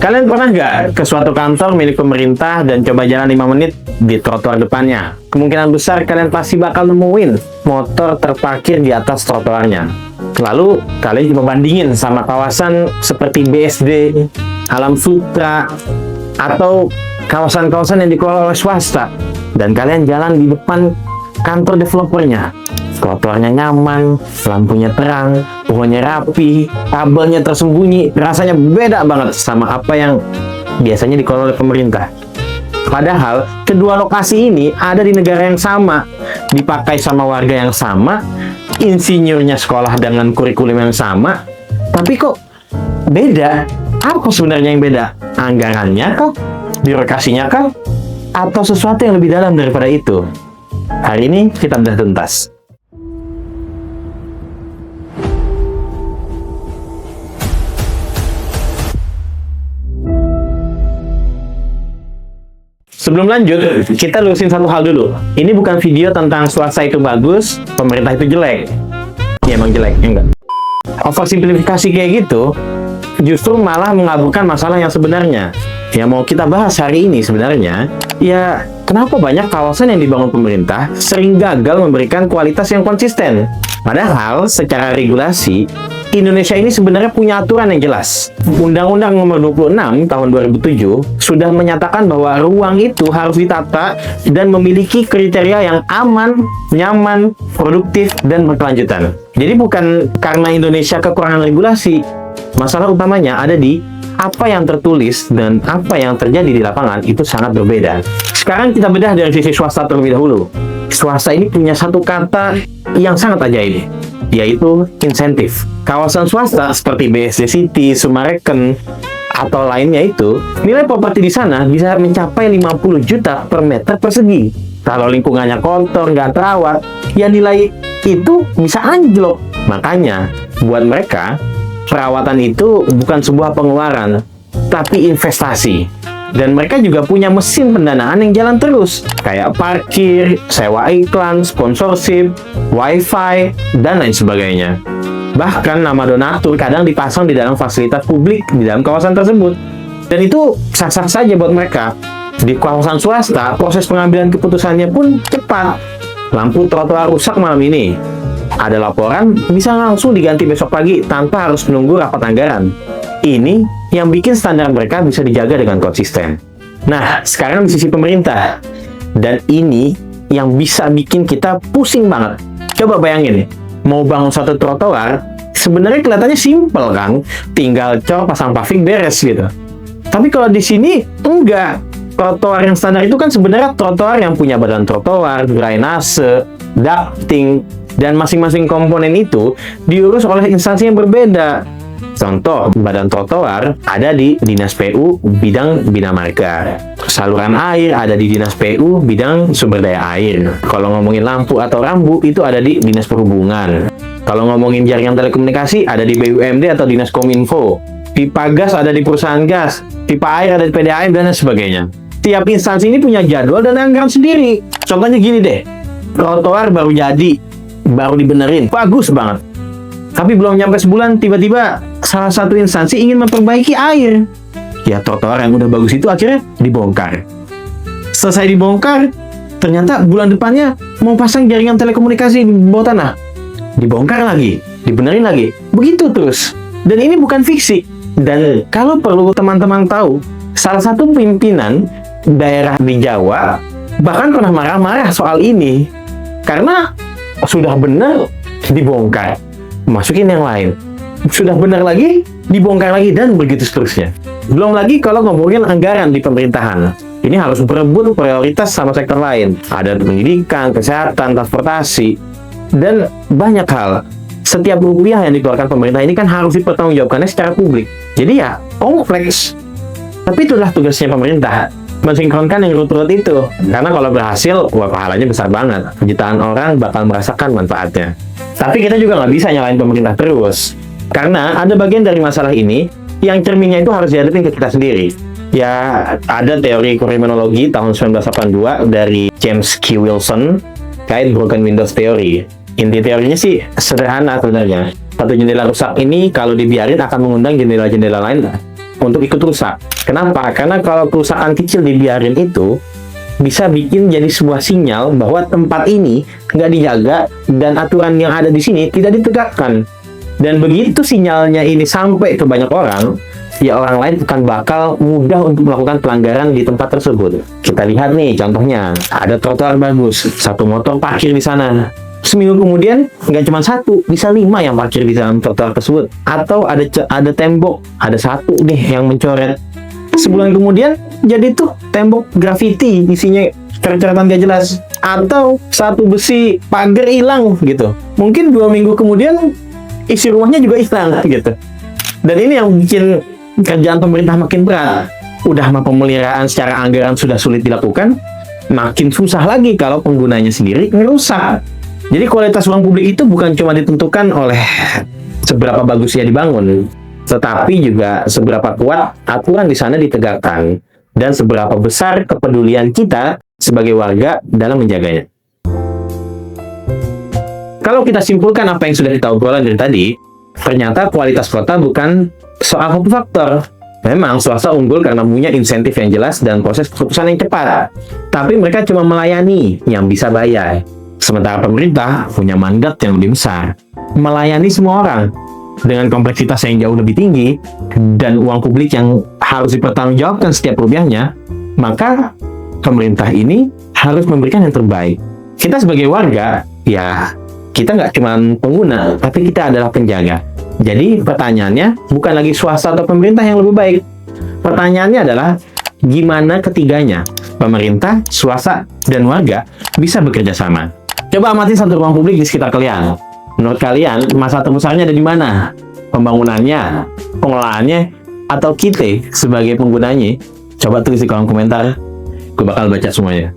Kalian pernah nggak ke suatu kantor milik pemerintah dan coba jalan 5 menit di trotoar depannya? Kemungkinan besar kalian pasti bakal nemuin motor terparkir di atas trotoarnya. Lalu kalian coba bandingin sama kawasan seperti BSD, Alam Sutra, atau kawasan-kawasan yang dikelola oleh swasta. Dan kalian jalan di depan kantor developernya. Trotoarnya nyaman, lampunya terang, pohonnya rapi, kabelnya tersembunyi. Rasanya beda banget sama apa yang biasanya dikelola oleh pemerintah. Padahal, kedua lokasi ini ada di negara yang sama, dipakai sama warga yang sama, insinyurnya sekolah dengan kurikulum yang sama, tapi kok beda? Apa sebenarnya yang beda? Anggarannya kah? Birokrasinya kah? Atau sesuatu yang lebih dalam daripada itu? Hari ini kita bedah tuntas. Sebelum lanjut, kita lurusin satu hal dulu. Ini bukan video tentang swasta itu bagus, pemerintah itu jelek. Ya emang jelek, ya enggak? Oversimplifikasi kayak gitu, justru malah mengaburkan masalah yang sebenarnya. Yang mau kita bahas hari ini sebenarnya, ya kenapa banyak kawasan yang dibangun pemerintah sering gagal memberikan kualitas yang konsisten. Padahal secara regulasi, Indonesia ini sebenarnya punya aturan yang jelas. Undang-Undang Nomor 26 Tahun 2007 sudah menyatakan bahwa ruang itu harus ditata dan memiliki kriteria yang aman, nyaman, produktif, dan berkelanjutan. Jadi bukan karena Indonesia kekurangan regulasi. Masalah utamanya ada di apa yang tertulis dan apa yang terjadi di lapangan itu sangat berbeda. Sekarang kita bedah dari sisi swasta terlebih dahulu. Swasta ini punya satu kata yang sangat ajaib, yaitu insentif. Kawasan swasta seperti BSD City, Sumarekon, atau lainnya itu, nilai properti di sana bisa mencapai 50 juta per meter persegi. Kalau lingkungannya kotor, nggak terawat, ya nilai itu bisa anjlok. Makanya, buat mereka, perawatan itu bukan sebuah pengeluaran, tapi investasi. Dan mereka juga punya mesin pendanaan yang jalan terus, kayak parkir, sewa iklan, sponsorship, wifi, dan lain sebagainya. Bahkan nama donatur kadang dipasang di dalam fasilitas publik di dalam kawasan tersebut. Dan itu sah-sah saja buat mereka. Di kawasan swasta, proses pengambilan keputusannya pun cepat. Lampu trotoar rusak malam ini, ada laporan, bisa langsung diganti besok pagi tanpa harus menunggu rapat anggaran. Ini yang bikin standar mereka bisa dijaga dengan konsisten. Nah, sekarang di sisi pemerintah. Dan ini yang bisa bikin kita pusing banget. Coba bayangin, mau bangun satu trotoar, sebenarnya kelihatannya simpel kan? Tinggal cor, pasang paving, beres gitu. Tapi kalau di sini, enggak. Trotoar yang standar itu kan sebenarnya trotoar yang punya badan trotoar, drainase, ducting, dan masing-masing komponen itu diurus oleh instansi yang berbeda. Contoh, badan trotoar ada di Dinas PU bidang Bina Marga. Saluran air ada di Dinas PU bidang Sumber Daya Air. Kalau ngomongin lampu atau rambu itu ada di Dinas Perhubungan. Kalau ngomongin jaringan telekomunikasi ada di BUMD atau Dinas Kominfo. Pipa gas ada di perusahaan gas. Pipa air ada di PDAM dan lain sebagainya. Tiap instansi ini punya jadwal dan anggaran sendiri. Contohnya gini deh, trotoar baru jadi, baru dibenerin, bagus banget. Tapi belum nyampe sebulan, tiba-tiba salah satu instansi ingin memperbaiki air. Ya, trotoar yang udah bagus itu akhirnya dibongkar. Selesai dibongkar, ternyata bulan depannya mau pasang jaringan telekomunikasi di bawah tanah. Dibongkar lagi, dibenerin lagi. Begitu terus. Dan ini bukan fiksi. Dan kalau perlu teman-teman tahu, salah satu pimpinan daerah di Jawa bahkan pernah marah-marah soal ini. Karena sudah benar dibongkar, masukin yang lain. Sudah benar lagi, dibongkar lagi, dan begitu seterusnya. Belum lagi kalau ngomongin anggaran di pemerintahan. Ini harus berebut prioritas sama sektor lain. Ada pendidikan, kesehatan, transportasi, dan banyak hal. Setiap rupiah yang dikeluarkan pemerintah ini kan harus dipertanggungjawabkannya secara publik. Jadi ya, kompleks. Tapi itulah tugasnya pemerintah, mensinkronkan yang urut-urut itu. Karena kalau berhasil, wah pahalanya besar banget. Jutaan orang bakal merasakan manfaatnya. Tapi kita juga nggak bisa nyalain pemerintah terus. Karena ada bagian dari masalah ini yang cerminnya itu harus dihadapin ke kita sendiri. Ya, ada teori kriminologi tahun 1982 dari James Q. Wilson, kait broken windows theory. Inti teorinya sih sederhana sebenarnya. Satu jendela rusak ini kalau dibiarin akan mengundang jendela-jendela lain untuk ikut rusak. Kenapa? Karena kalau kerusakan kecil dibiarin itu bisa bikin jadi sebuah sinyal bahwa tempat ini nggak dijaga dan aturan yang ada di sini tidak ditegakkan. Dan begitu sinyalnya ini sampai ke banyak orang, ya orang lain akan bakal mudah untuk melakukan pelanggaran di tempat tersebut. Kita lihat nih contohnya, ada trotoar bagus, satu motor parkir di sana. Seminggu kemudian nggak cuma satu, bisa 5 yang parkir di dalam trotoar tersebut. Atau ada tembok, ada satu nih yang mencoret. Sebulan kemudian jadi tuh tembok grafiti isinya coret-coretan gak jelas, atau satu besi pagar hilang gitu. Mungkin 2 minggu kemudian isi rumahnya juga hilang gitu. Dan ini yang bikin kerjaan pemerintah makin berat. Udah mah pemeliharaan secara anggaran sudah sulit dilakukan, makin susah lagi kalau penggunanya sendiri ngerusak. Jadi kualitas ruang publik itu bukan cuma ditentukan oleh seberapa bagusnya dibangun, tetapi juga seberapa kuat aturan di sana ditegakkan dan seberapa besar kepedulian kita sebagai warga dalam menjaganya. Kalau kita simpulkan apa yang sudah kita obrolkan dari tadi, ternyata kualitas kota bukan soal satu faktor. Memang swasta unggul karena punya insentif yang jelas dan proses keputusan yang cepat. Tapi mereka cuma melayani yang bisa bayar. Sementara pemerintah punya mandat yang lebih besar, melayani semua orang dengan kompleksitas yang jauh lebih tinggi dan uang publik yang harus dipertanggungjawabkan setiap rupiahnya. Maka pemerintah ini harus memberikan yang terbaik. Kita sebagai warga, ya kita nggak cuma pengguna, tapi kita adalah penjaga. Jadi pertanyaannya bukan lagi swasta atau pemerintah yang lebih baik. Pertanyaannya adalah gimana ketiganya, pemerintah, swasta, dan warga bisa bekerja sama. Coba amati satu ruang publik di sekitar kalian. Menurut kalian, masalah terbesarnya ada di mana? Pembangunannya, pengelolaannya, atau kita sebagai penggunanya? Coba tulis di kolom komentar. Gue bakal baca semuanya.